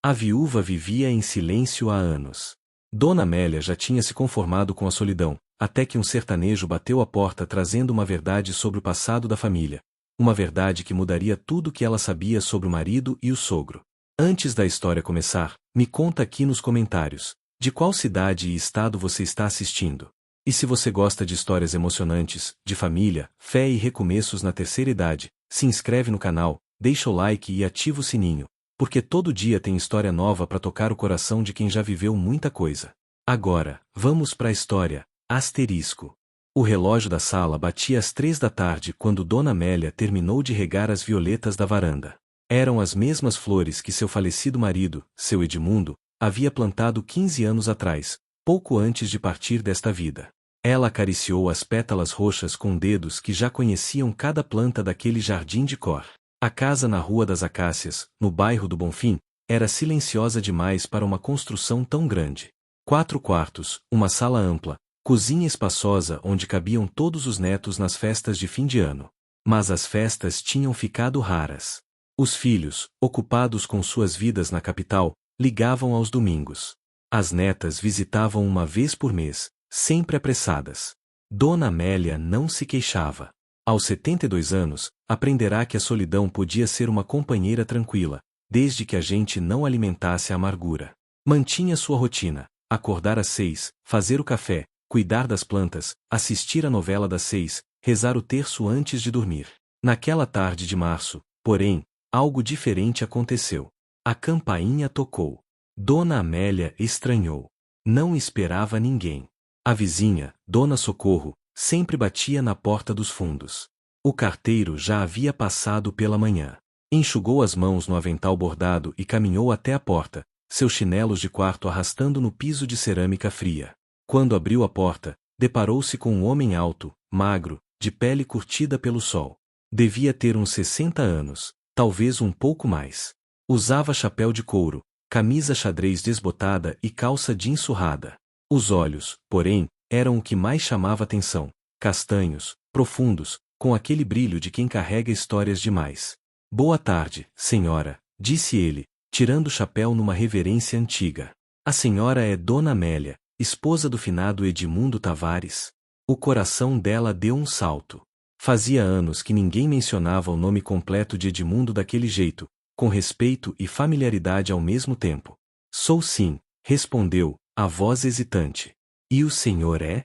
A viúva vivia em silêncio há anos. Dona Amélia já tinha se conformado com a solidão, até que um sertanejo bateu à porta trazendo uma verdade sobre o passado da família. Uma verdade que mudaria tudo o que ela sabia sobre o marido e o sogro. Antes da história começar, me conta aqui nos comentários, de qual cidade e estado você está assistindo. E se você gosta de histórias emocionantes, de família, fé e recomeços na terceira idade, se inscreve no canal, deixa o like e ativa o sininho, porque todo dia tem história nova para tocar o coração de quem já viveu muita coisa. Agora, vamos para a história. Asterisco. O relógio da sala batia às 3 da tarde quando Dona Amélia terminou de regar as violetas da varanda. Eram as mesmas flores que seu falecido marido, seu Edmundo, havia plantado 15 anos atrás, pouco antes de partir desta vida. Ela acariciou as pétalas roxas com dedos que já conheciam cada planta daquele jardim de cor. A casa na Rua das Acácias, no bairro do Bonfim, era silenciosa demais para uma construção tão grande. 4 quartos, uma sala ampla, cozinha espaçosa onde cabiam todos os netos nas festas de fim de ano. Mas as festas tinham ficado raras. Os filhos, ocupados com suas vidas na capital, ligavam aos domingos. As netas visitavam uma vez por mês, sempre apressadas. Dona Amélia não se queixava. Aos 72 anos, aprenderá que a solidão podia ser uma companheira tranquila, desde que a gente não alimentasse a amargura. Mantinha sua rotina: acordar às 6, fazer o café, cuidar das plantas, assistir a novela das 6, rezar o terço antes de dormir. Naquela tarde de março, porém, algo diferente aconteceu. A campainha tocou. Dona Amélia estranhou. Não esperava ninguém. A vizinha, Dona Socorro, sempre batia na porta dos fundos. O carteiro já havia passado pela manhã. Enxugou as mãos no avental bordado e caminhou até a porta, seus chinelos de quarto arrastando no piso de cerâmica fria. Quando abriu a porta, deparou-se com um homem alto, magro, de pele curtida pelo sol. Devia ter uns 60 anos, talvez um pouco mais. Usava chapéu de couro, camisa xadrez desbotada e calça jeans surrada. Os olhos, porém, eram o que mais chamava atenção, castanhos, profundos, com aquele brilho de quem carrega histórias demais. Boa tarde, senhora, disse ele, tirando o chapéu numa reverência antiga. A senhora é Dona Amélia, esposa do finado Edmundo Tavares? O coração dela deu um salto. Fazia anos que ninguém mencionava o nome completo de Edmundo daquele jeito, com respeito e familiaridade ao mesmo tempo. Sou sim, respondeu, a voz hesitante. E o senhor é?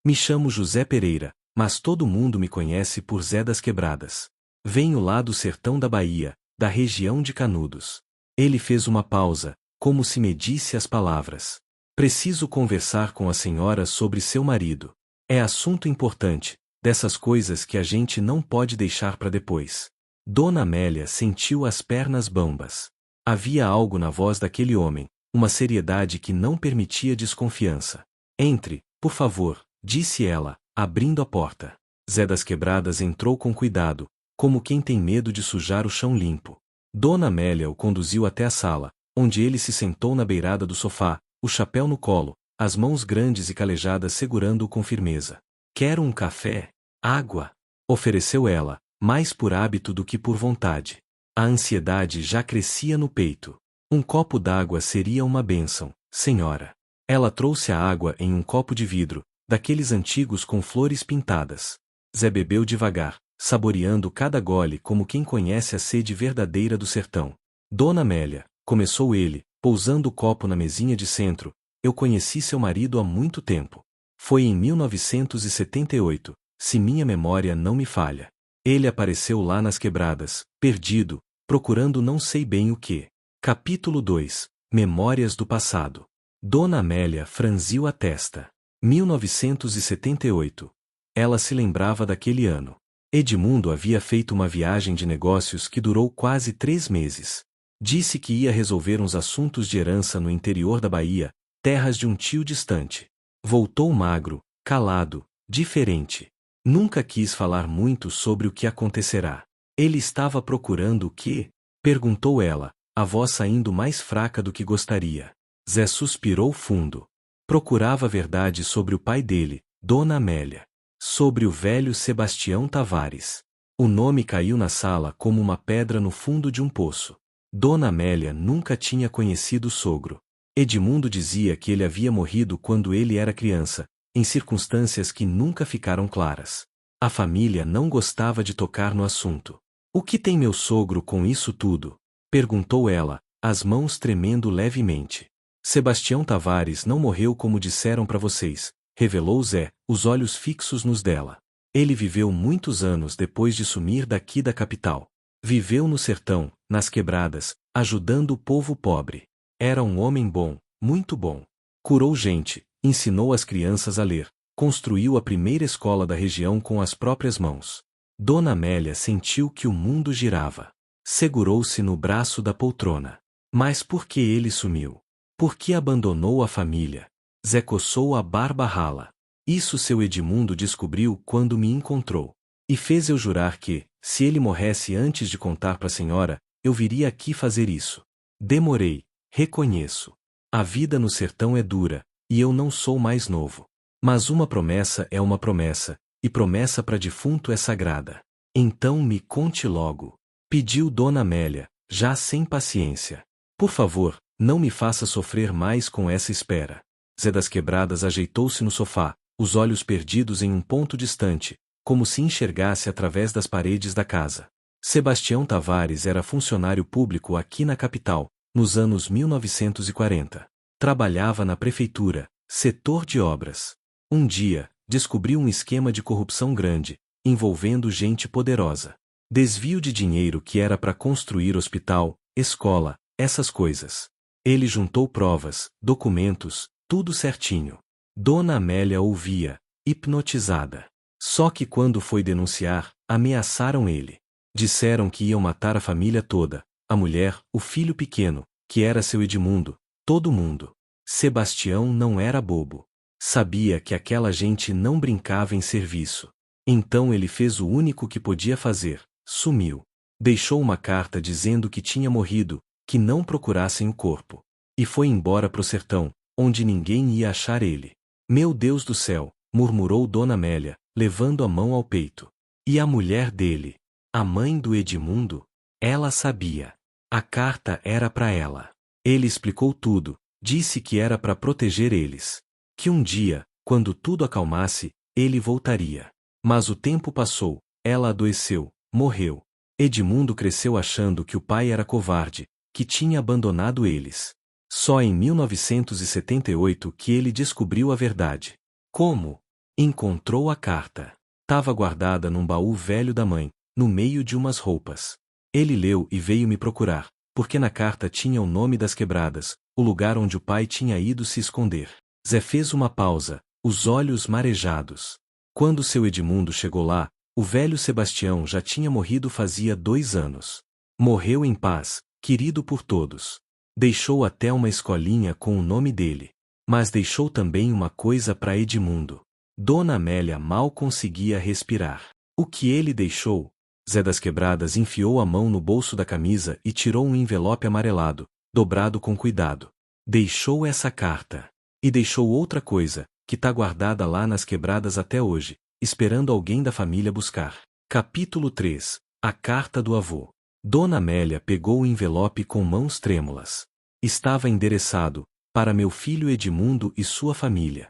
Me chamo José Pereira, mas todo mundo me conhece por Zé das Quebradas. Venho lá do sertão da Bahia, da região de Canudos. Ele fez uma pausa, como se medisse as palavras. Preciso conversar com a senhora sobre seu marido. É assunto importante, dessas coisas que a gente não pode deixar para depois. Dona Amélia sentiu as pernas bambas. Havia algo na voz daquele homem, uma seriedade que não permitia desconfiança. Entre, por favor, disse ela, abrindo a porta. Zé das Quebradas entrou com cuidado, como quem tem medo de sujar o chão limpo. Dona Amélia o conduziu até a sala, onde ele se sentou na beirada do sofá, o chapéu no colo, as mãos grandes e calejadas segurando-o com firmeza. Quero um café? Água? Ofereceu ela, mais por hábito do que por vontade. A ansiedade já crescia no peito. Um copo d'água seria uma bênção, senhora. Ela trouxe a água em um copo de vidro, daqueles antigos com flores pintadas. Zé bebeu devagar, saboreando cada gole como quem conhece a sede verdadeira do sertão. Dona Amélia, começou ele, pousando o copo na mesinha de centro, eu conheci seu marido há muito tempo. Foi em 1978, se minha memória não me falha. Ele apareceu lá nas Quebradas, perdido, procurando não sei bem o que. Capítulo 2. Memórias do passado. Dona Amélia franziu a testa. 1978. Ela se lembrava daquele ano. Edmundo havia feito uma viagem de negócios que durou quase 3 meses. Disse que ia resolver uns assuntos de herança no interior da Bahia, terras de um tio distante. Voltou magro, calado, diferente. Nunca quis falar muito sobre o que acontecerá. Ele estava procurando o quê? Perguntou ela, a voz saindo mais fraca do que gostaria. Zé suspirou fundo. Procurava a verdade sobre o pai dele, Dona Amélia. Sobre o velho Sebastião Tavares. O nome caiu na sala como uma pedra no fundo de um poço. Dona Amélia nunca tinha conhecido o sogro. Edmundo dizia que ele havia morrido quando ele era criança, em circunstâncias que nunca ficaram claras. A família não gostava de tocar no assunto. "O que tem meu sogro com isso tudo?" perguntou ela, as mãos tremendo levemente. "Sebastião Tavares não morreu como disseram para vocês", revelou Zé, os olhos fixos nos dela. "Ele viveu muitos anos depois de sumir daqui da capital. Viveu no sertão, nas quebradas, ajudando o povo pobre. Era um homem bom, muito bom. Curou gente, ensinou as crianças a ler, construiu a primeira escola da região com as próprias mãos." Dona Amélia sentiu que o mundo girava. Segurou-se no braço da poltrona. Mas por que ele sumiu? Por que abandonou a família? Zé coçou a barba rala. "Isso seu Edmundo descobriu quando me encontrou. E fez eu jurar que, se ele morresse antes de contar para a senhora, eu viria aqui fazer isso. Demorei, reconheço. A vida no sertão é dura, e eu não sou mais novo. Mas uma promessa é uma promessa, e promessa para defunto é sagrada. Então me conte logo", pediu Dona Amélia, já sem paciência. "Por favor, não me faça sofrer mais com essa espera." Zé das Quebradas ajeitou-se no sofá, os olhos perdidos em um ponto distante, como se enxergasse através das paredes da casa. Sebastião Tavares era funcionário público aqui na capital, nos anos 1940. Trabalhava na prefeitura, setor de obras. Um dia, descobriu um esquema de corrupção grande, envolvendo gente poderosa. Desvio de dinheiro que era para construir hospital, escola, essas coisas. Ele juntou provas, documentos, tudo certinho. Dona Amélia ouvia, hipnotizada. Só que quando foi denunciar, ameaçaram ele. Disseram que iam matar a família toda, a mulher, o filho pequeno, que era seu Edmundo, todo mundo. Sebastião não era bobo. Sabia que aquela gente não brincava em serviço. Então ele fez o único que podia fazer, sumiu. Deixou uma carta dizendo que tinha morrido, que não procurassem o corpo. E foi embora pro sertão, onde ninguém ia achar ele. "Meu Deus do céu", murmurou Dona Amélia, levando a mão ao peito. "E a mulher dele? A mãe do Edmundo?" Ela sabia. A carta era para ela. Ele explicou tudo, disse que era para proteger eles. Que um dia, quando tudo acalmasse, ele voltaria. Mas o tempo passou, ela adoeceu, morreu. Edmundo cresceu achando que o pai era covarde, que tinha abandonado eles. Só em 1978 que ele descobriu a verdade. Como? Encontrou a carta. Tava guardada num baú velho da mãe, no meio de umas roupas. Ele leu e veio me procurar, porque na carta tinha o nome das quebradas, o lugar onde o pai tinha ido se esconder. Zé fez uma pausa, os olhos marejados. Quando seu Edmundo chegou lá, o velho Sebastião já tinha morrido fazia 2 anos. Morreu em paz, querido por todos. Deixou até uma escolinha com o nome dele. Mas deixou também uma coisa para Edmundo. Dona Amélia mal conseguia respirar. O que ele deixou? Zé das Quebradas enfiou a mão no bolso da camisa e tirou um envelope amarelado, dobrado com cuidado. Deixou essa carta. E deixou outra coisa, que tá guardada lá nas quebradas até hoje, esperando alguém da família buscar. Capítulo 3. A carta do avô. Dona Amélia pegou o envelope com mãos trêmulas. Estava endereçado, para meu filho Edmundo e sua família.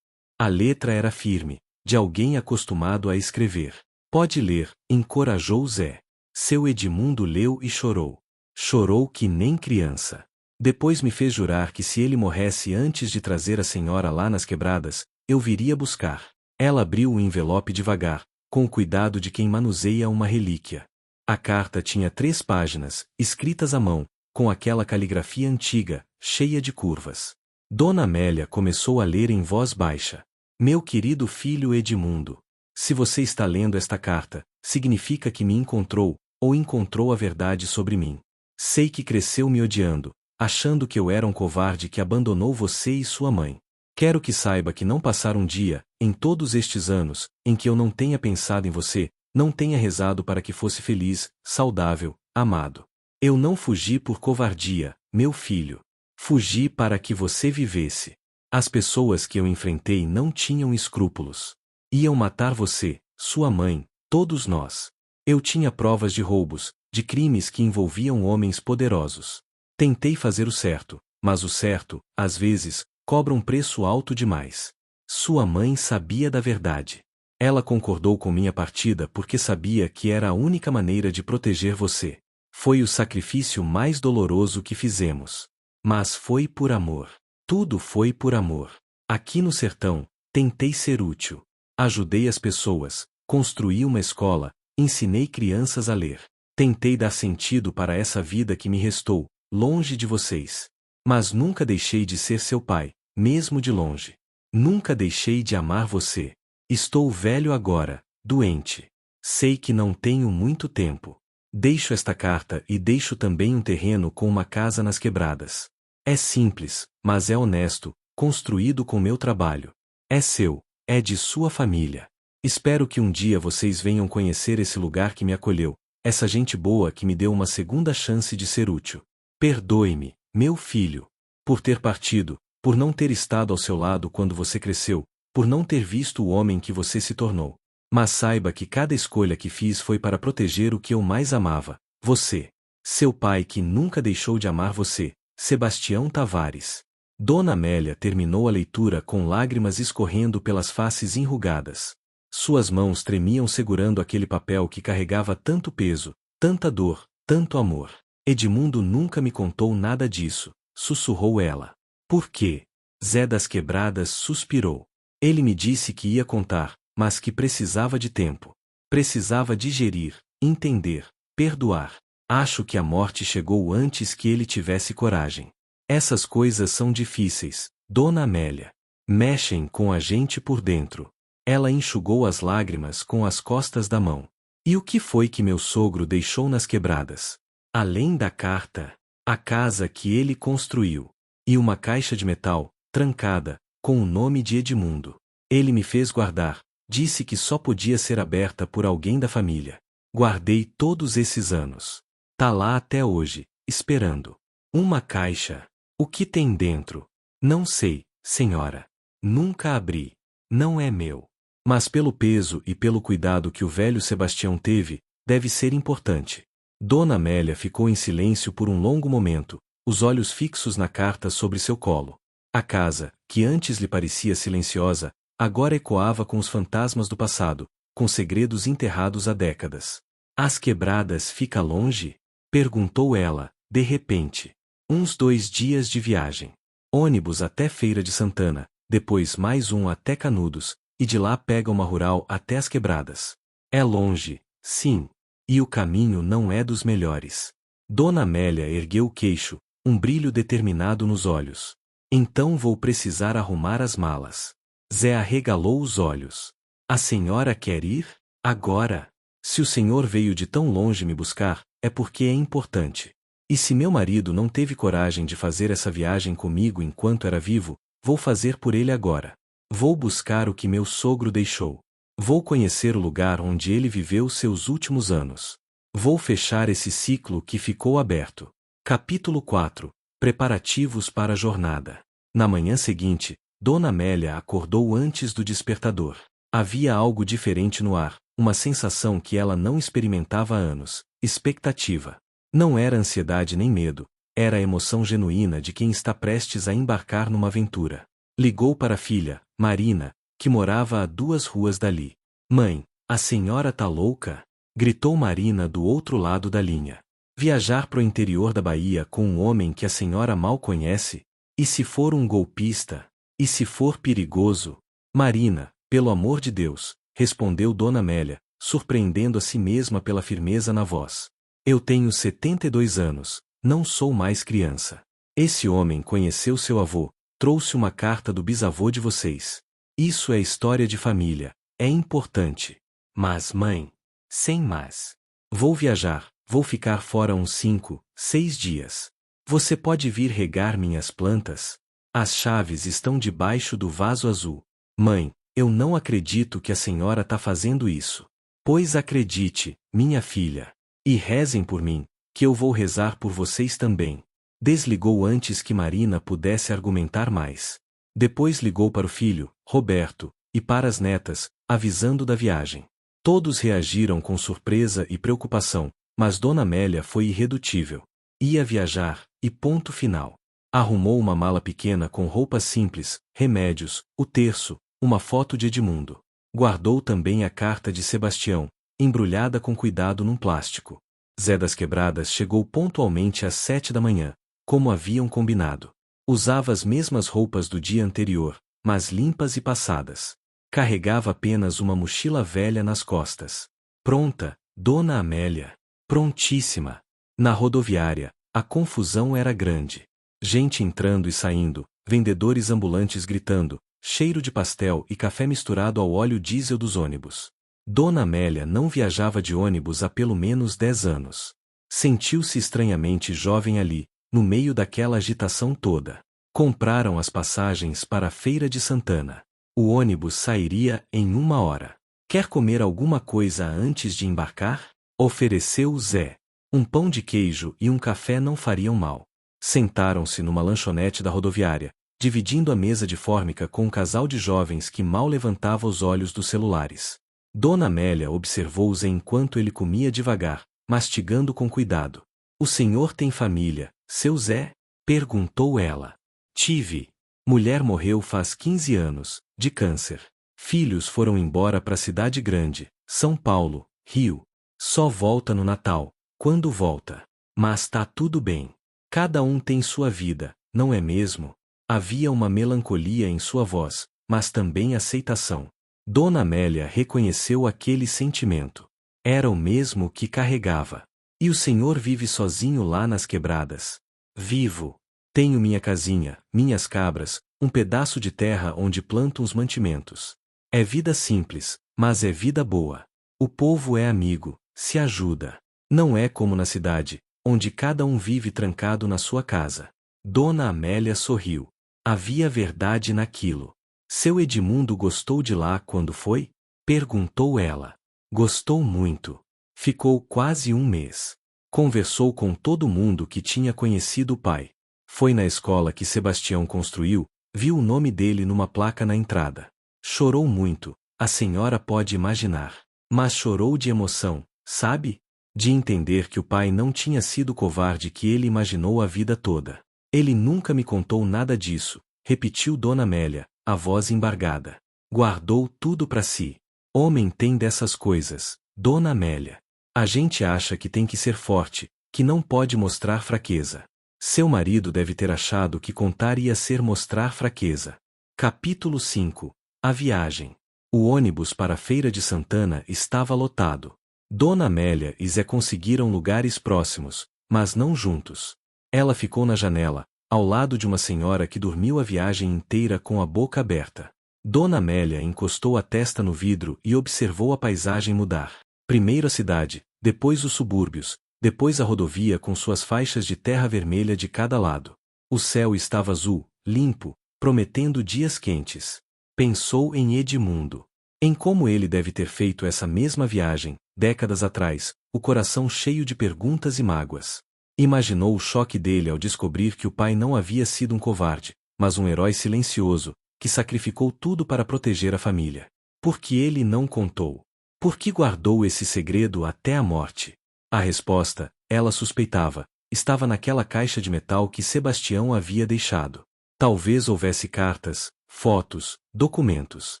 A letra era firme, de alguém acostumado a escrever. Pode ler, encorajou Zé. Seu Edmundo leu e chorou. Chorou que nem criança. Depois me fez jurar que se ele morresse antes de trazer a senhora lá nas quebradas, eu viria buscar. Ela abriu o envelope devagar, com o cuidado de quem manuseia uma relíquia. A carta tinha 3 páginas, escritas à mão, com aquela caligrafia antiga, cheia de curvas. Dona Amélia começou a ler em voz baixa. Meu querido filho Edmundo, se você está lendo esta carta, significa que me encontrou, ou encontrou a verdade sobre mim. Sei que cresceu me odiando, achando que eu era um covarde que abandonou você e sua mãe. Quero que saiba que não passar um dia, em todos estes anos, em que eu não tenha pensado em você, não tenha rezado para que fosse feliz, saudável, amado. Eu não fugi por covardia, meu filho. Fugi para que você vivesse. As pessoas que eu enfrentei não tinham escrúpulos. Iam matar você, sua mãe, todos nós. Eu tinha provas de roubos, de crimes que envolviam homens poderosos. Tentei fazer o certo, mas o certo, às vezes, cobra um preço alto demais. Sua mãe sabia da verdade. Ela concordou com minha partida porque sabia que era a única maneira de proteger você. Foi o sacrifício mais doloroso que fizemos. Mas foi por amor. Tudo foi por amor. Aqui no sertão, tentei ser útil. Ajudei as pessoas, construí uma escola, ensinei crianças a ler. Tentei dar sentido para essa vida que me restou, longe de vocês. Mas nunca deixei de ser seu pai, mesmo de longe. Nunca deixei de amar você. Estou velho agora, doente. Sei que não tenho muito tempo. Deixo esta carta e deixo também um terreno com uma casa nas quebradas. É simples, mas é honesto, construído com meu trabalho. É seu, é de sua família. Espero que um dia vocês venham conhecer esse lugar que me acolheu, essa gente boa que me deu uma segunda chance de ser útil. Perdoe-me, meu filho, por ter partido, por não ter estado ao seu lado quando você cresceu, por não ter visto o homem que você se tornou. Mas saiba que cada escolha que fiz foi para proteger o que eu mais amava, você. Seu pai que nunca deixou de amar você, Sebastião Tavares. Dona Amélia terminou a leitura com lágrimas escorrendo pelas faces enrugadas. Suas mãos tremiam segurando aquele papel que carregava tanto peso, tanta dor, tanto amor. Edmundo nunca me contou nada disso, sussurrou ela. Por quê? Zé das Quebradas suspirou. Ele me disse que ia contar, mas que precisava de tempo. Precisava digerir, entender, perdoar. Acho que a morte chegou antes que ele tivesse coragem. Essas coisas são difíceis, Dona Amélia. Mexem com a gente por dentro. Ela enxugou as lágrimas com as costas da mão. E o que foi que meu sogro deixou nas quebradas? Além da carta, a casa que ele construiu. E uma caixa de metal, trancada, com o nome de Edmundo. Ele me fez guardar, disse que só podia ser aberta por alguém da família. Guardei todos esses anos. Tá lá até hoje, esperando. Uma caixa. O que tem dentro? Não sei, senhora. Nunca abri. Não é meu. Mas pelo peso e pelo cuidado que o velho Sebastião teve, deve ser importante. Dona Amélia ficou em silêncio por um longo momento, os olhos fixos na carta sobre seu colo. A casa, que antes lhe parecia silenciosa, agora ecoava com os fantasmas do passado, com segredos enterrados há décadas. As Quebradas fica longe? Perguntou ela, de repente. Uns 2 dias de viagem. Ônibus até Feira de Santana, depois mais um até Canudos, e de lá pega uma rural até as Quebradas. É longe, sim. E o caminho não é dos melhores. Dona Amélia ergueu o queixo, um brilho determinado nos olhos. Então vou precisar arrumar as malas. Zé arregalou os olhos. A senhora quer ir? Agora? Se o senhor veio de tão longe me buscar, é porque é importante. E se meu marido não teve coragem de fazer essa viagem comigo enquanto era vivo, vou fazer por ele agora. Vou buscar o que meu sogro deixou. Vou conhecer o lugar onde ele viveu seus últimos anos. Vou fechar esse ciclo que ficou aberto. Capítulo 4. Preparativos para a jornada. Na manhã seguinte, Dona Amélia acordou antes do despertador. Havia algo diferente no ar, uma sensação que ela não experimentava há anos, expectativa. Não era ansiedade nem medo, era a emoção genuína de quem está prestes a embarcar numa aventura. Ligou para a filha, Marina, que morava a 2 ruas dali. Mãe, a senhora tá louca? Gritou Marina do outro lado da linha. Viajar pro interior da Bahia com um homem que a senhora mal conhece? E se for um golpista? E se for perigoso? Marina, pelo amor de Deus, respondeu Dona Amélia, surpreendendo a si mesma pela firmeza na voz. Eu tenho 72 anos, não sou mais criança. Esse homem conheceu seu avô, trouxe uma carta do bisavô de vocês. Isso é história de família, é importante. Mas mãe, sem mas. Vou viajar, vou ficar fora uns 5, 6 dias. Você pode vir regar minhas plantas? As chaves estão debaixo do vaso azul. Mãe, eu não acredito que a senhora tá fazendo isso. Pois acredite, minha filha. E rezem por mim, que eu vou rezar por vocês também. Desligou antes que Marina pudesse argumentar mais. Depois ligou para o filho, Roberto, e para as netas, avisando da viagem. Todos reagiram com surpresa e preocupação, Mas Dona Amélia foi irredutível. Ia viajar, e ponto final. Arrumou uma mala pequena com roupas simples, remédios, o terço, uma foto de Edmundo. Guardou também a carta de Sebastião, embrulhada com cuidado num plástico. Zé das Quebradas chegou pontualmente às 7 da manhã, como haviam combinado. Usava as mesmas roupas do dia anterior, mas limpas e passadas. Carregava apenas uma mochila velha nas costas. Pronta, Dona Amélia. Prontíssima. Na rodoviária, a confusão era grande. Gente entrando e saindo, vendedores ambulantes gritando, cheiro de pastel e café misturado ao óleo diesel dos ônibus. Dona Amélia não viajava de ônibus há pelo menos 10 anos. Sentiu-se estranhamente jovem ali, no meio daquela agitação toda. Compraram as passagens para a Feira de Santana. O ônibus sairia em 1 hora. Quer comer alguma coisa antes de embarcar? Ofereceu Zé. Um pão de queijo e um café não fariam mal. Sentaram-se numa lanchonete da rodoviária, dividindo a mesa de fórmica com um casal de jovens que mal levantava os olhos dos celulares. Dona Amélia observou Zé enquanto ele comia devagar, mastigando com cuidado. O senhor tem família, seu Zé? Perguntou ela. Tive. Mulher morreu faz 15 anos, de câncer. Filhos foram embora para a cidade grande, São Paulo, Rio. Só volta no Natal, quando volta. Mas tá tudo bem. Cada um tem sua vida, não é mesmo? Havia uma melancolia em sua voz, mas também aceitação. Dona Amélia reconheceu aquele sentimento. Era o mesmo que carregava. E o senhor vive sozinho lá nas Quebradas? Vivo. Tenho minha casinha, minhas cabras, um pedaço de terra onde planto os mantimentos. É vida simples, mas é vida boa. O povo é amigo, se ajuda. Não é como na cidade, onde cada um vive trancado na sua casa. Dona Amélia sorriu. Havia verdade naquilo. Seu Edmundo gostou de lá quando foi? Perguntou ela. Gostou muito. Ficou quase 1 mês. Conversou com todo mundo que tinha conhecido o pai. Foi na escola que Sebastião construiu, viu o nome dele numa placa na entrada. Chorou muito, a senhora pode imaginar. Mas chorou de emoção, sabe? De entender que o pai não tinha sido o covarde que ele imaginou a vida toda. Ele nunca me contou nada disso, repetiu Dona Amélia, a voz embargada. Guardou tudo para si. Homem tem dessas coisas, Dona Amélia. A gente acha que tem que ser forte, que não pode mostrar fraqueza. Seu marido deve ter achado que contar ia ser mostrar fraqueza. Capítulo 5. A viagem. O ônibus para a Feira de Santana estava lotado. Dona Amélia e Zé conseguiram lugares próximos, mas não juntos. Ela ficou na janela, ao lado de uma senhora que dormiu a viagem inteira com a boca aberta. Dona Amélia encostou a testa no vidro e observou a paisagem mudar. Primeiro a cidade, depois os subúrbios, depois a rodovia com suas faixas de terra vermelha de cada lado. O céu estava azul, limpo, prometendo dias quentes. Pensou em Edmundo. Em como ele deve ter feito essa mesma viagem, décadas atrás, o coração cheio de perguntas e mágoas. Imaginou o choque dele ao descobrir que o pai não havia sido um covarde, mas um herói silencioso, que sacrificou tudo para proteger a família. Por que ele não contou? Por que guardou esse segredo até a morte? A resposta, ela suspeitava, estava naquela caixa de metal que Sebastião havia deixado. Talvez houvesse cartas, fotos, documentos.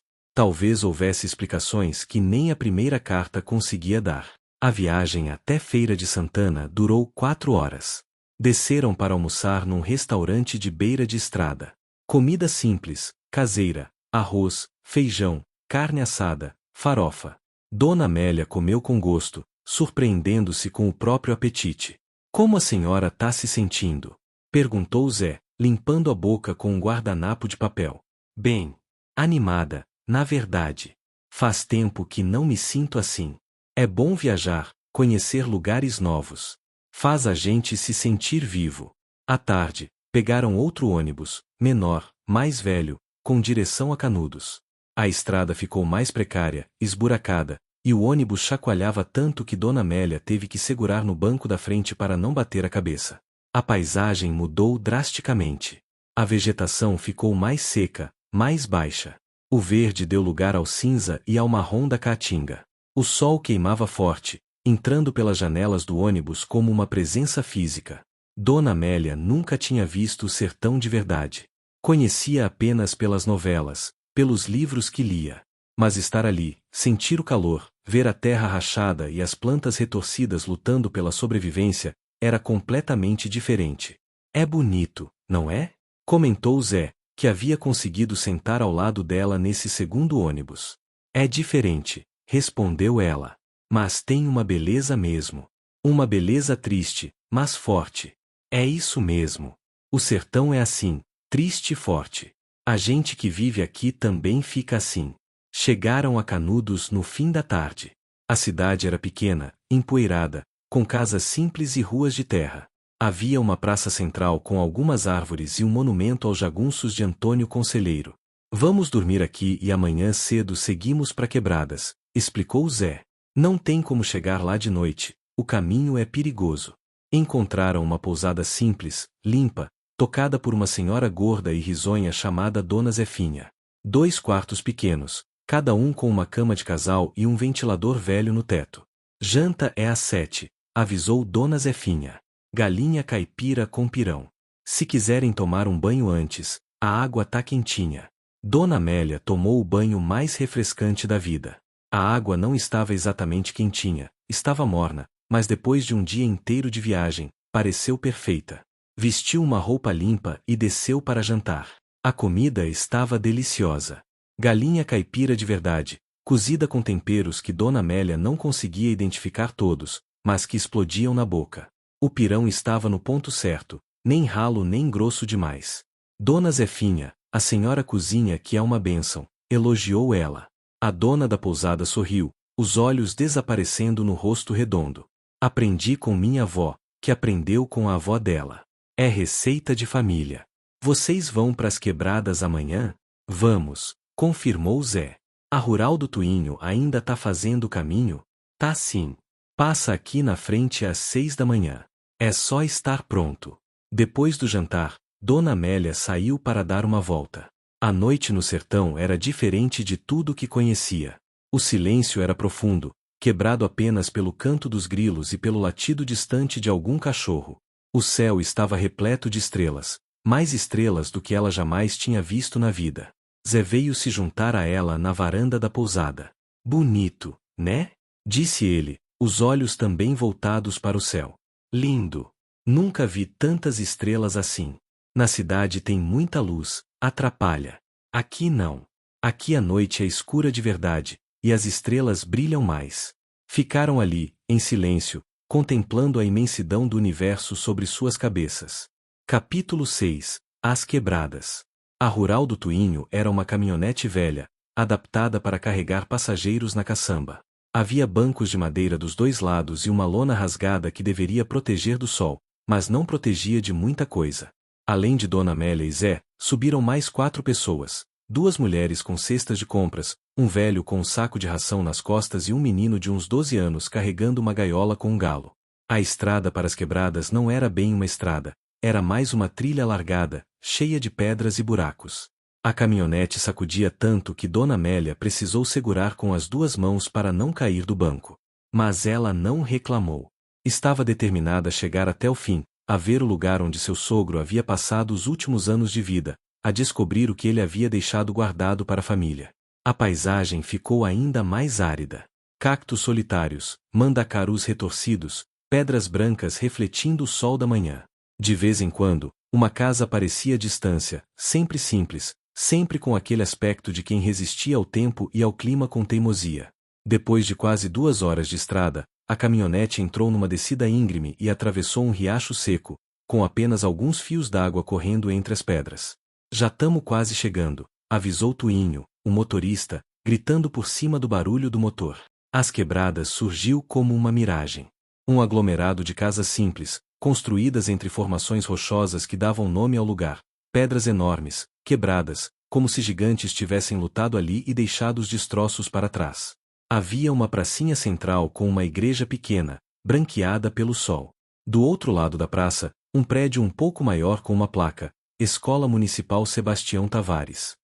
Talvez houvesse explicações que nem a primeira carta conseguia dar. A viagem até Feira de Santana durou 4 horas. Desceram para almoçar num restaurante de beira de estrada. Comida simples, caseira, arroz, feijão, carne assada, farofa. Dona Amélia comeu com gosto, surpreendendo-se com o próprio apetite. Como a senhora tá se sentindo? Perguntou Zé, limpando a boca com um guardanapo de papel. Bem. Animada, na verdade. Faz tempo que não me sinto assim. É bom viajar, conhecer lugares novos. Faz a gente se sentir vivo. À tarde, pegaram outro ônibus, menor, mais velho, com direção a Canudos. A estrada ficou mais precária, esburacada, e o ônibus chacoalhava tanto que Dona Amélia teve que segurar no banco da frente para não bater a cabeça. A paisagem mudou drasticamente. A vegetação ficou mais seca, mais baixa. O verde deu lugar ao cinza e ao marrom da caatinga. O sol queimava forte, entrando pelas janelas do ônibus como uma presença física. Dona Amélia nunca tinha visto o sertão de verdade. Conhecia apenas pelas novelas, pelos livros que lia. Mas estar ali, sentir o calor, ver a terra rachada e as plantas retorcidas lutando pela sobrevivência, era completamente diferente. É bonito, não é? Comentou Zé, que havia conseguido sentar ao lado dela nesse segundo ônibus. É diferente, respondeu ela. Mas tem uma beleza mesmo. Uma beleza triste, mas forte. É isso mesmo. O sertão é assim, triste e forte. A gente que vive aqui também fica assim. Chegaram a Canudos no fim da tarde. A cidade era pequena, empoeirada, com casas simples e ruas de terra. Havia uma praça central com algumas árvores e um monumento aos jagunços de Antônio Conselheiro. Vamos dormir aqui e amanhã cedo seguimos para Quebradas, explicou Zé. Não tem como chegar lá de noite, o caminho é perigoso. Encontraram uma pousada simples, limpa, tocada por uma senhora gorda e risonha chamada Dona Zefinha. 2 quartos pequenos, cada um com uma cama de casal e um ventilador velho no teto. Janta é às 7, avisou Dona Zefinha. Galinha caipira com pirão. Se quiserem tomar um banho antes, a água tá quentinha. Dona Amélia tomou o banho mais refrescante da vida. A água não estava exatamente quentinha, estava morna, mas depois de um dia inteiro de viagem, pareceu perfeita. Vestiu uma roupa limpa e desceu para jantar. A comida estava deliciosa. Galinha caipira de verdade, cozida com temperos que Dona Amélia não conseguia identificar todos, mas que explodiam na boca. O pirão estava no ponto certo, nem ralo nem grosso demais. Dona Zefinha, a senhora cozinha que é uma bênção, elogiou ela. A dona da pousada sorriu, os olhos desaparecendo no rosto redondo. Aprendi com minha avó, que aprendeu com a avó dela. É receita de família. Vocês vão pras Quebradas amanhã? Vamos, confirmou Zé. A Rural do Tuinho ainda tá fazendo o caminho? Tá sim. Passa aqui na frente às 6 da manhã. É só estar pronto. Depois do jantar, Dona Amélia saiu para dar uma volta. A noite no sertão era diferente de tudo que conhecia. O silêncio era profundo, quebrado apenas pelo canto dos grilos e pelo latido distante de algum cachorro. O céu estava repleto de estrelas, mais estrelas do que ela jamais tinha visto na vida. Zé veio se juntar a ela na varanda da pousada. Bonito, né? Disse ele, os olhos também voltados para o céu. Lindo. Nunca vi tantas estrelas assim. Na cidade tem muita luz, atrapalha. Aqui não. Aqui a noite é escura de verdade, e as estrelas brilham mais. Ficaram ali, em silêncio, contemplando a imensidão do universo sobre suas cabeças. Capítulo 6. As Quebradas. A Rural do Tuinho era uma caminhonete velha, adaptada para carregar passageiros na caçamba. Havia bancos de madeira dos dois lados e uma lona rasgada que deveria proteger do sol, mas não protegia de muita coisa. Além de Dona Amélia e Zé, subiram mais 4 pessoas, 2 mulheres com cestas de compras, um velho com um saco de ração nas costas e um menino de uns 12 anos carregando uma gaiola com um galo. A estrada para as Quebradas não era bem uma estrada, era mais uma trilha largada, cheia de pedras e buracos. A caminhonete sacudia tanto que Dona Amélia precisou segurar com as 2 mãos para não cair do banco. Mas ela não reclamou. Estava determinada a chegar até o fim, a ver o lugar onde seu sogro havia passado os últimos anos de vida, a descobrir o que ele havia deixado guardado para a família. A paisagem ficou ainda mais árida. Cactos solitários, mandacarus retorcidos, pedras brancas refletindo o sol da manhã. De vez em quando, uma casa aparecia à distância, sempre simples, sempre com aquele aspecto de quem resistia ao tempo e ao clima com teimosia. Depois de quase 2 horas de estrada, a caminhonete entrou numa descida íngreme e atravessou um riacho seco, com apenas alguns fios d'água correndo entre as pedras. Já tamo quase chegando, avisou Tuinho, o motorista, gritando por cima do barulho do motor. As Quebradas surgiu como uma miragem. Um aglomerado de casas simples, construídas entre formações rochosas que davam nome ao lugar, pedras enormes, quebradas, como se gigantes tivessem lutado ali e deixado os destroços para trás. Havia uma pracinha central com uma igreja pequena, branqueada pelo sol. Do outro lado da praça, um prédio um pouco maior com uma placa, Escola Municipal Sebastião Tavares.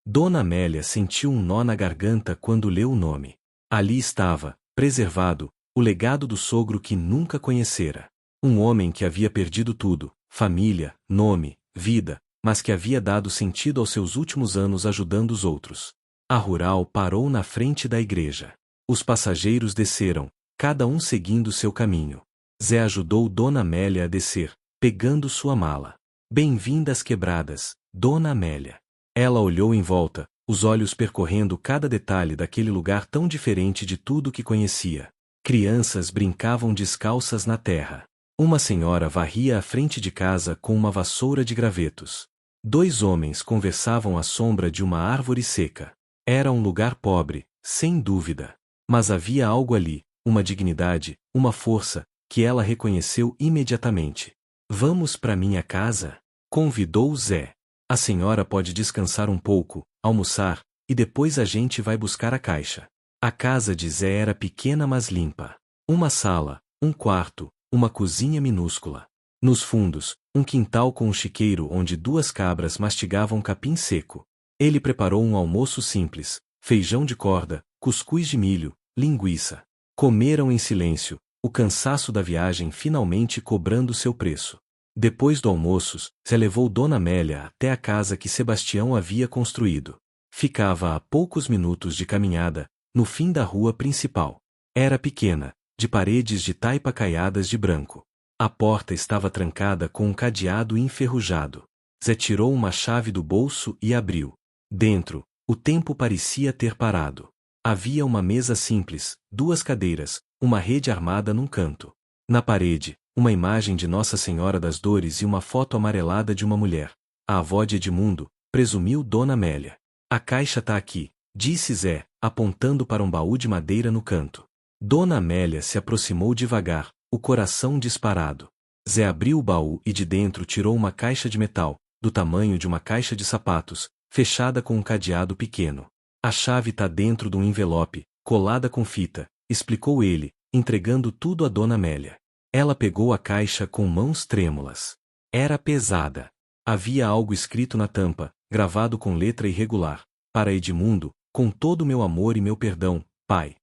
Dona Amélia sentiu um nó na garganta quando leu o nome. Ali estava, preservado, O legado do sogro que nunca conhecera. Um homem que havia perdido tudo, família, nome, vida, mas que havia dado sentido aos seus últimos anos ajudando os outros. A rural parou na frente da igreja. Os passageiros desceram, cada um seguindo seu caminho. Zé ajudou Dona Amélia a descer, pegando sua mala. Bem-vindas Quebradas, Dona Amélia. Ela olhou em volta, os olhos percorrendo cada detalhe daquele lugar tão diferente de tudo que conhecia. Crianças brincavam descalças na terra. Uma senhora varria a frente de casa com uma vassoura de gravetos. 2 homens conversavam à sombra de uma árvore seca. Era um lugar pobre, sem dúvida. Mas havia algo ali, uma dignidade, uma força, que ela reconheceu imediatamente. Vamos para minha casa? Convidou Zé. A senhora pode descansar um pouco, almoçar, e depois a gente vai buscar a caixa. A casa de Zé era pequena mas limpa. Uma sala, um quarto, uma cozinha minúscula. Nos fundos, um quintal com um chiqueiro onde 2 cabras mastigavam capim seco. Ele preparou um almoço simples, feijão de corda, cuscuz de milho, linguiça. Comeram em silêncio, o cansaço da viagem finalmente cobrando seu preço. Depois do almoço, Zé levou Dona Amélia até a casa que Sebastião havia construído. Ficava a poucos minutos de caminhada, no fim da rua principal. Era pequena, de paredes de taipa caiadas de branco. A porta estava trancada com um cadeado enferrujado. Zé tirou uma chave do bolso e abriu. Dentro, o tempo parecia ter parado. Havia uma mesa simples, 2 cadeiras, uma rede armada num canto. Na parede, uma imagem de Nossa Senhora das Dores e uma foto amarelada de uma mulher. A avó de Edmundo, presumiu Dona Amélia. A caixa tá aqui, disse Zé, apontando para um baú de madeira no canto. Dona Amélia se aproximou devagar, o coração disparado. Zé abriu o baú e de dentro tirou uma caixa de metal, do tamanho de uma caixa de sapatos, fechada com um cadeado pequeno. A chave tá dentro de um envelope, colada com fita, explicou ele, entregando tudo a Dona Amélia. Ela pegou a caixa com mãos trêmulas. Era pesada. Havia algo escrito na tampa, gravado com letra irregular. Para Edmundo, com todo o meu amor e meu perdão, pai.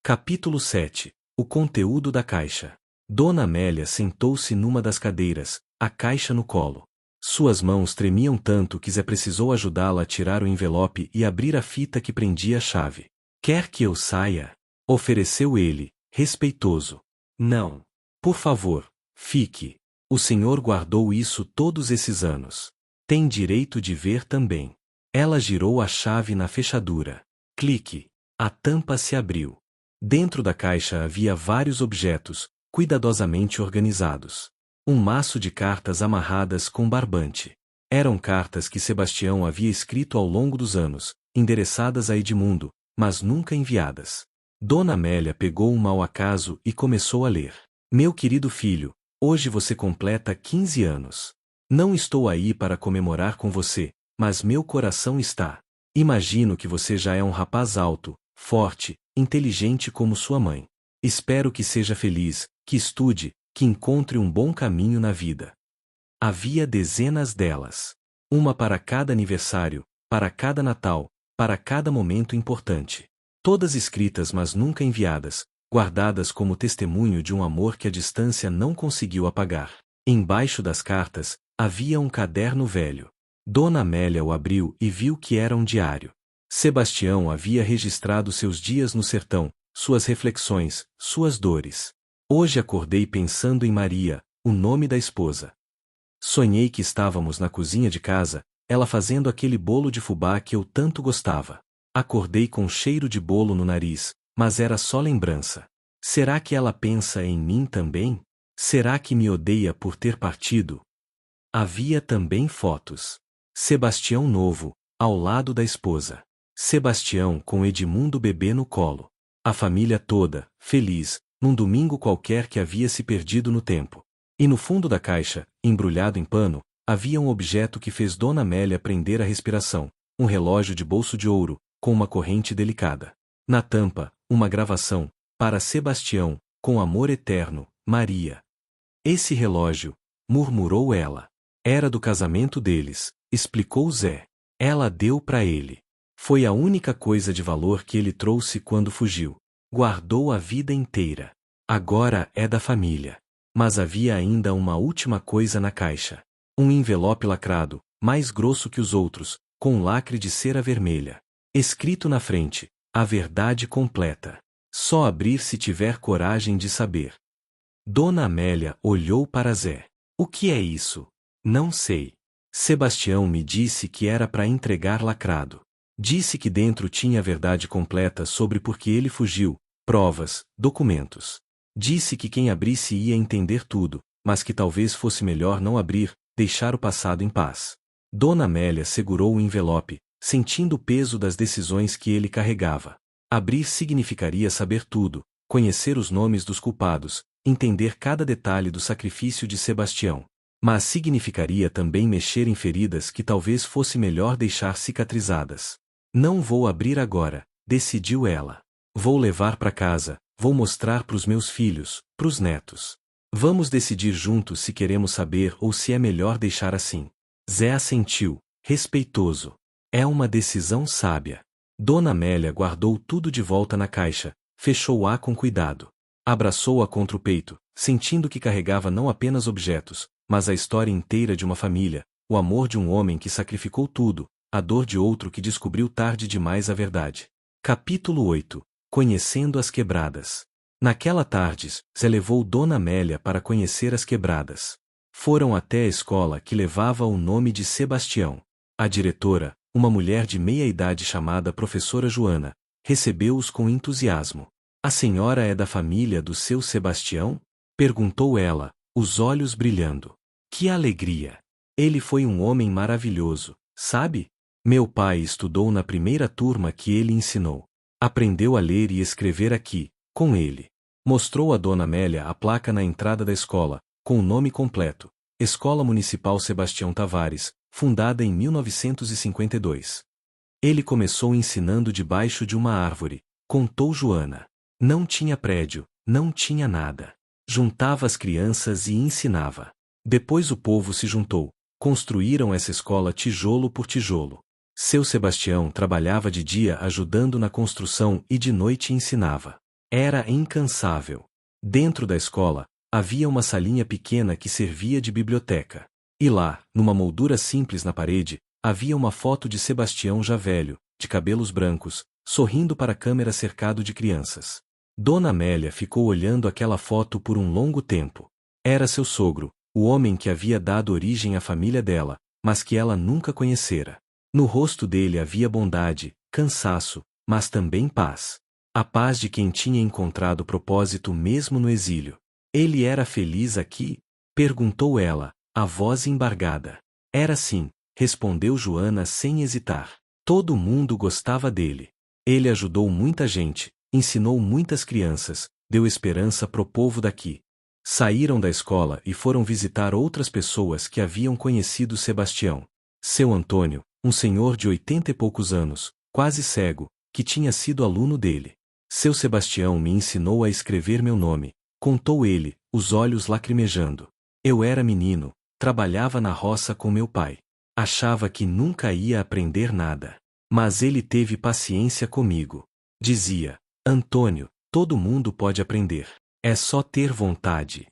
Capítulo 7. O conteúdo da caixa. Dona Amélia sentou-se numa das cadeiras, a caixa no colo. Suas mãos tremiam tanto que Zé precisou ajudá-la a tirar o envelope e abrir a fita que prendia a chave. Quer que eu saia? Ofereceu ele, respeitoso. Não. Por favor, fique. O senhor guardou isso todos esses anos. Tem direito de ver também. Ela girou a chave na fechadura. Clique. A tampa se abriu. Dentro da caixa havia vários objetos, cuidadosamente organizados. Um maço de cartas amarradas com barbante. Eram cartas que Sebastião havia escrito ao longo dos anos, endereçadas a Edmundo, mas nunca enviadas. Dona Amélia pegou um ao acaso e começou a ler. Meu querido filho, hoje você completa 15 anos. Não estou aí para comemorar com você, mas meu coração está. Imagino que você já é um rapaz alto, forte, inteligente como sua mãe. Espero que seja feliz, que estude, que encontre um bom caminho na vida. Havia dezenas delas. Uma para cada aniversário, para cada Natal, para cada momento importante. Todas escritas mas nunca enviadas, guardadas como testemunho de um amor que a distância não conseguiu apagar. Embaixo das cartas, havia um caderno velho. Dona Amélia o abriu e viu que era um diário. Sebastião havia registrado seus dias no sertão, suas reflexões, suas dores. Hoje acordei pensando em Maria, o nome da esposa. Sonhei que estávamos na cozinha de casa, ela fazendo aquele bolo de fubá que eu tanto gostava. Acordei com cheiro de bolo no nariz, mas era só lembrança. Será que ela pensa em mim também? Será que me odeia por ter partido? Havia também fotos. Sebastião novo, ao lado da esposa. Sebastião com Edmundo bebê no colo. A família toda, feliz, num domingo qualquer que havia se perdido no tempo. E no fundo da caixa, embrulhado em pano, havia um objeto que fez Dona Amélia prender a respiração, um relógio de bolso de ouro, com uma corrente delicada. Na tampa, uma gravação, para Sebastião, com amor eterno, Maria. Esse relógio, murmurou ela. Era do casamento deles, explicou Zé. Ela deu para ele. Foi a única coisa de valor que ele trouxe quando fugiu. Guardou a vida inteira. Agora é da família. Mas havia ainda uma última coisa na caixa. Um envelope lacrado, mais grosso que os outros, com lacre de cera vermelha. Escrito na frente, a verdade completa. Só abrir se tiver coragem de saber. Dona Amélia olhou para Zé. O que é isso? Não sei. Sebastião me disse que era para entregar lacrado. Disse que dentro tinha a verdade completa sobre por que ele fugiu, provas, documentos. Disse que quem abrisse ia entender tudo, mas que talvez fosse melhor não abrir, deixar o passado em paz. Dona Amélia segurou o envelope, sentindo o peso das decisões que ele carregava. Abrir significaria saber tudo, conhecer os nomes dos culpados, entender cada detalhe do sacrifício de Sebastião. Mas significaria também mexer em feridas que talvez fosse melhor deixar cicatrizadas. Não vou abrir agora, decidiu ela. Vou levar para casa, vou mostrar para os meus filhos, para os netos. Vamos decidir juntos se queremos saber ou se é melhor deixar assim. Zé assentiu, respeitoso. É uma decisão sábia. Dona Amélia guardou tudo de volta na caixa, fechou-a com cuidado. Abraçou-a contra o peito, sentindo que carregava não apenas objetos, mas a história inteira de uma família, o amor de um homem que sacrificou tudo, a dor de outro que descobriu tarde demais a verdade. Capítulo 8. Conhecendo as Quebradas. Naquela tarde, Zé levou Dona Amélia para conhecer as quebradas. Foram até a escola que levava o nome de Sebastião. A diretora, uma mulher de meia idade chamada Professora Joana, recebeu-os com entusiasmo. A senhora é da família do seu Sebastião? Perguntou ela, os olhos brilhando. Que alegria! Ele foi um homem maravilhoso, sabe? Meu pai estudou na primeira turma que ele ensinou. Aprendeu a ler e escrever aqui, com ele. Mostrou a Dona Amélia a placa na entrada da escola, com o nome completo: Escola Municipal Sebastião Tavares, fundada em 1952. Ele começou ensinando debaixo de uma árvore, contou Joana. Não tinha prédio, não tinha nada. Juntava as crianças e ensinava. Depois o povo se juntou, construíram essa escola tijolo por tijolo. Seu Sebastião trabalhava de dia ajudando na construção e de noite ensinava. Era incansável. Dentro da escola, havia uma salinha pequena que servia de biblioteca. E lá, numa moldura simples na parede, havia uma foto de Sebastião já velho, de cabelos brancos, sorrindo para a câmera cercado de crianças. Dona Amélia ficou olhando aquela foto por um longo tempo. Era seu sogro, o homem que havia dado origem à família dela, mas que ela nunca conhecera. No rosto dele havia bondade, cansaço, mas também paz. A paz de quem tinha encontrado propósito mesmo no exílio. Ele era feliz aqui? Perguntou ela, a voz embargada. Era sim, respondeu Joana sem hesitar. Todo mundo gostava dele. Ele ajudou muita gente, ensinou muitas crianças, deu esperança pro povo daqui. Saíram da escola e foram visitar outras pessoas que haviam conhecido Sebastião. Seu Antônio, um senhor de 80 e poucos anos, quase cego, que tinha sido aluno dele. Seu Sebastião me ensinou a escrever meu nome, contou ele, os olhos lacrimejando. Eu era menino, trabalhava na roça com meu pai. Achava que nunca ia aprender nada. Mas ele teve paciência comigo. Dizia: Antônio, todo mundo pode aprender. É só ter vontade.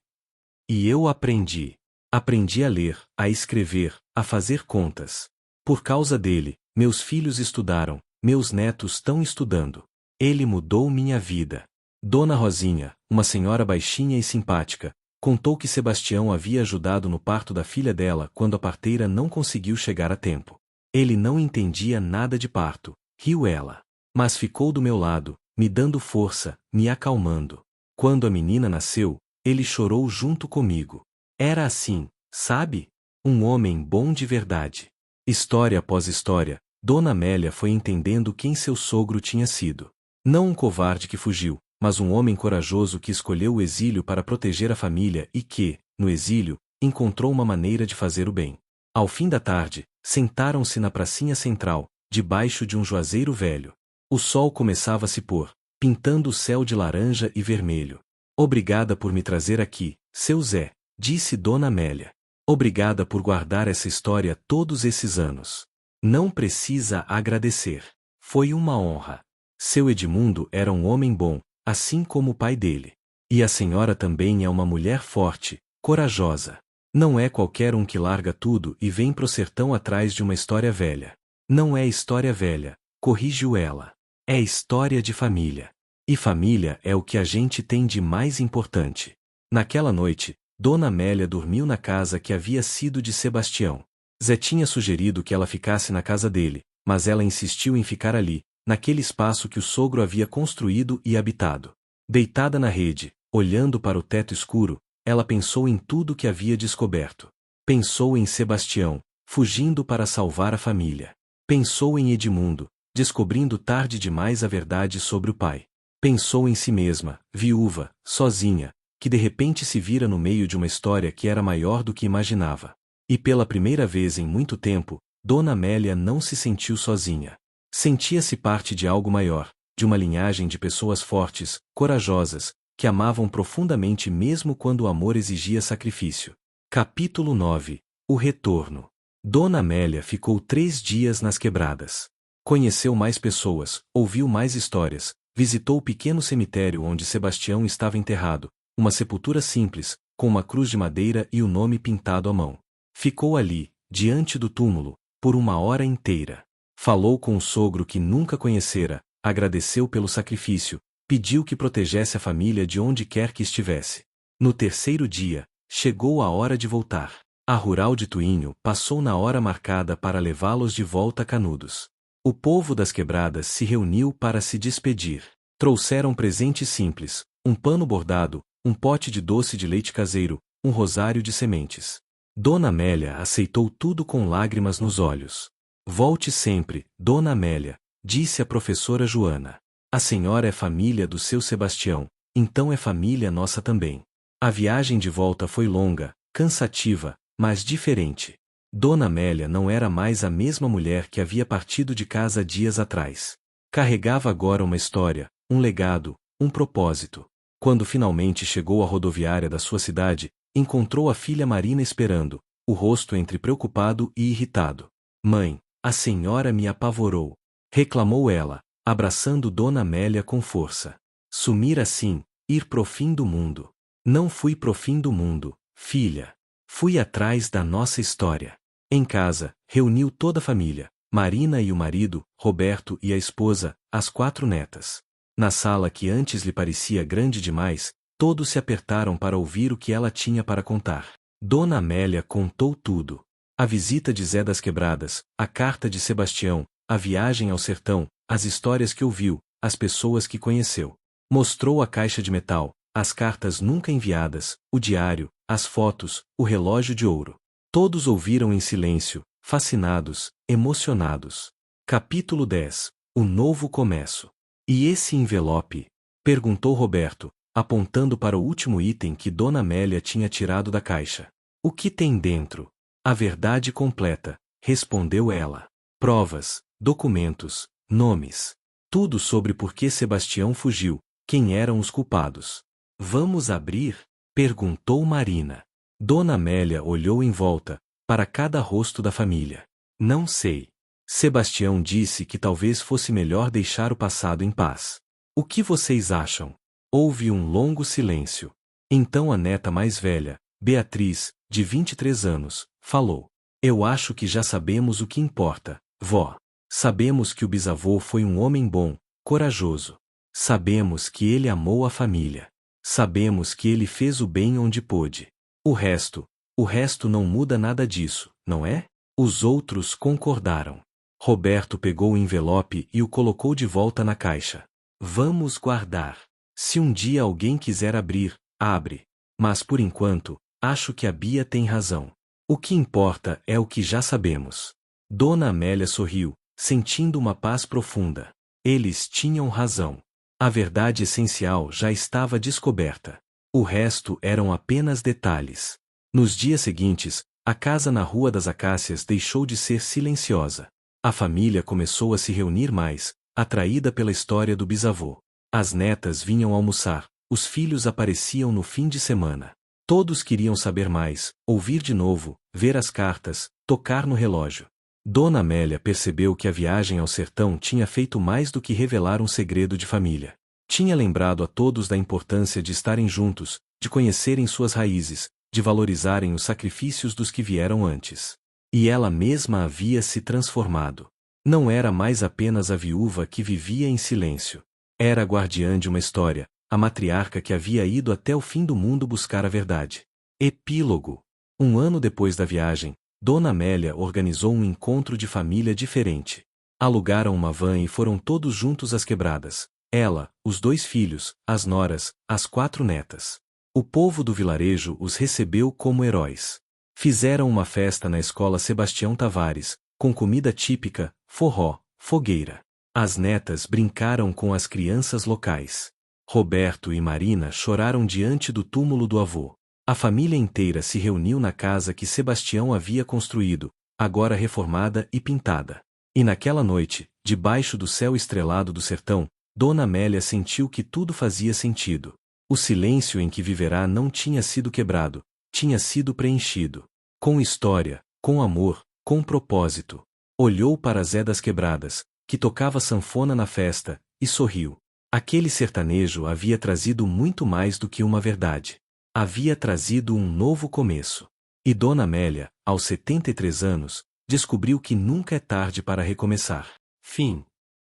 E eu aprendi. Aprendi a ler, a escrever, a fazer contas. Por causa dele, meus filhos estudaram, meus netos estão estudando. Ele mudou minha vida. Dona Rosinha, uma senhora baixinha e simpática, contou que Sebastião havia ajudado no parto da filha dela quando a parteira não conseguiu chegar a tempo. Ele não entendia nada de parto, riu ela. Mas ficou do meu lado, me dando força, me acalmando. Quando a menina nasceu, ele chorou junto comigo. Era assim, sabe? Um homem bom de verdade. História após história, Dona Amélia foi entendendo quem seu sogro tinha sido. Não um covarde que fugiu, mas um homem corajoso que escolheu o exílio para proteger a família e que, no exílio, encontrou uma maneira de fazer o bem. Ao fim da tarde, sentaram-se na pracinha central, debaixo de um juazeiro velho. O sol começava a se pôr, pintando o céu de laranja e vermelho. Obrigada por me trazer aqui, seu Zé, disse Dona Amélia. Obrigada por guardar essa história todos esses anos. Não precisa agradecer. Foi uma honra. Seu Edmundo era um homem bom, assim como o pai dele. E a senhora também é uma mulher forte, corajosa. Não é qualquer um que larga tudo e vem pro sertão atrás de uma história velha. Não é história velha, corrigiu ela. É história de família. E família é o que a gente tem de mais importante. Naquela noite, Dona Amélia dormiu na casa que havia sido de Sebastião. Zé tinha sugerido que ela ficasse na casa dele, mas ela insistiu em ficar ali, naquele espaço que o sogro havia construído e habitado. Deitada na rede, olhando para o teto escuro, ela pensou em tudo que havia descoberto. Pensou em Sebastião, fugindo para salvar a família. Pensou em Edmundo, descobrindo tarde demais a verdade sobre o pai. Pensou em si mesma, viúva, sozinha, que de repente se vira no meio de uma história que era maior do que imaginava. E pela primeira vez em muito tempo, Dona Amélia não se sentiu sozinha. Sentia-se parte de algo maior, de uma linhagem de pessoas fortes, corajosas, que amavam profundamente mesmo quando o amor exigia sacrifício. Capítulo 9. O retorno. Dona Amélia ficou 3 dias nas quebradas. Conheceu mais pessoas, ouviu mais histórias, visitou o pequeno cemitério onde Sebastião estava enterrado, uma sepultura simples, com uma cruz de madeira e o nome pintado à mão. Ficou ali, diante do túmulo, por 1 hora inteira. Falou com o sogro que nunca conhecera, agradeceu pelo sacrifício, pediu que protegesse a família de onde quer que estivesse. No 3º dia, chegou a hora de voltar. A rural de Tuínho passou na hora marcada para levá-los de volta a Canudos. O povo das quebradas se reuniu para se despedir. Trouxeram presentes simples, um pano bordado, um pote de doce de leite caseiro, um rosário de sementes. Dona Amélia aceitou tudo com lágrimas nos olhos. Volte sempre, Dona Amélia, disse a professora Joana. A senhora é família do seu Sebastião, então é família nossa também. A viagem de volta foi longa, cansativa, mas diferente. Dona Amélia não era mais a mesma mulher que havia partido de casa dias atrás. Carregava agora uma história, um legado, um propósito. Quando finalmente chegou à rodoviária da sua cidade, encontrou a filha Marina esperando, o rosto entre preocupado e irritado. Mãe, a senhora me apavorou, reclamou ela, abraçando Dona Amélia com força. Sumir assim, ir pro fim do mundo. Não fui pro fim do mundo, filha. Fui atrás da nossa história. Em casa, reuniu toda a família, Marina e o marido, Roberto e a esposa, as 4 netas. Na sala que antes lhe parecia grande demais, todos se apertaram para ouvir o que ela tinha para contar. Dona Amélia contou tudo. A visita de Zé das Quebradas, a carta de Sebastião, a viagem ao sertão, as histórias que ouviu, as pessoas que conheceu. Mostrou a caixa de metal, as cartas nunca enviadas, o diário, as fotos, o relógio de ouro. Todos ouviram em silêncio, fascinados, emocionados. Capítulo 10. O novo começo. E esse envelope? Perguntou Roberto, apontando para o último item que Dona Amélia tinha tirado da caixa. O que tem dentro? A verdade completa, respondeu ela. Provas, documentos, nomes. Tudo sobre por que Sebastião fugiu, quem eram os culpados. Vamos abrir? Perguntou Marina. Dona Amélia olhou em volta, para cada rosto da família. Não sei. Sebastião disse que talvez fosse melhor deixar o passado em paz. O que vocês acham? Houve um longo silêncio. Então a neta mais velha, Beatriz, de 23 anos, falou. Eu acho que já sabemos o que importa, vó. Sabemos que o bisavô foi um homem bom, corajoso. Sabemos que ele amou a família. Sabemos que ele fez o bem onde pôde. O resto não muda nada disso, não é? Os outros concordaram. Roberto pegou o envelope e o colocou de volta na caixa. Vamos guardar. Se um dia alguém quiser abrir, abre. Mas por enquanto, acho que a Bia tem razão. O que importa é o que já sabemos. Dona Amélia sorriu, sentindo uma paz profunda. Eles tinham razão. A verdade essencial já estava descoberta. O resto eram apenas detalhes. Nos dias seguintes, a casa na Rua das Acácias deixou de ser silenciosa. A família começou a se reunir mais, atraída pela história do bisavô. As netas vinham almoçar, os filhos apareciam no fim de semana. Todos queriam saber mais, ouvir de novo, ver as cartas, tocar no relógio. Dona Amélia percebeu que a viagem ao sertão tinha feito mais do que revelar um segredo de família. Tinha lembrado a todos da importância de estarem juntos, de conhecerem suas raízes, de valorizarem os sacrifícios dos que vieram antes. E ela mesma havia se transformado. Não era mais apenas a viúva que vivia em silêncio. Era a guardiã de uma história, a matriarca que havia ido até o fim do mundo buscar a verdade. Epílogo. 1 ano depois da viagem, Dona Amélia organizou um encontro de família diferente. Alugaram uma van e foram todos juntos às quebradas. Ela, os 2 filhos, as noras, as 4 netas. O povo do vilarejo os recebeu como heróis. Fizeram uma festa na escola Sebastião Tavares, com comida típica, forró, fogueira. As netas brincaram com as crianças locais. Roberto e Marina choraram diante do túmulo do avô. A família inteira se reuniu na casa que Sebastião havia construído, agora reformada e pintada. E naquela noite, debaixo do céu estrelado do sertão, Dona Amélia sentiu que tudo fazia sentido. O silêncio em que viverá não tinha sido quebrado, tinha sido preenchido. Com história, com amor, com propósito. Olhou para Zé das Quebradas, que tocava sanfona na festa, e sorriu. Aquele sertanejo havia trazido muito mais do que uma verdade. Havia trazido um novo começo. E Dona Amélia, aos 73 anos, descobriu que nunca é tarde para recomeçar. Fim.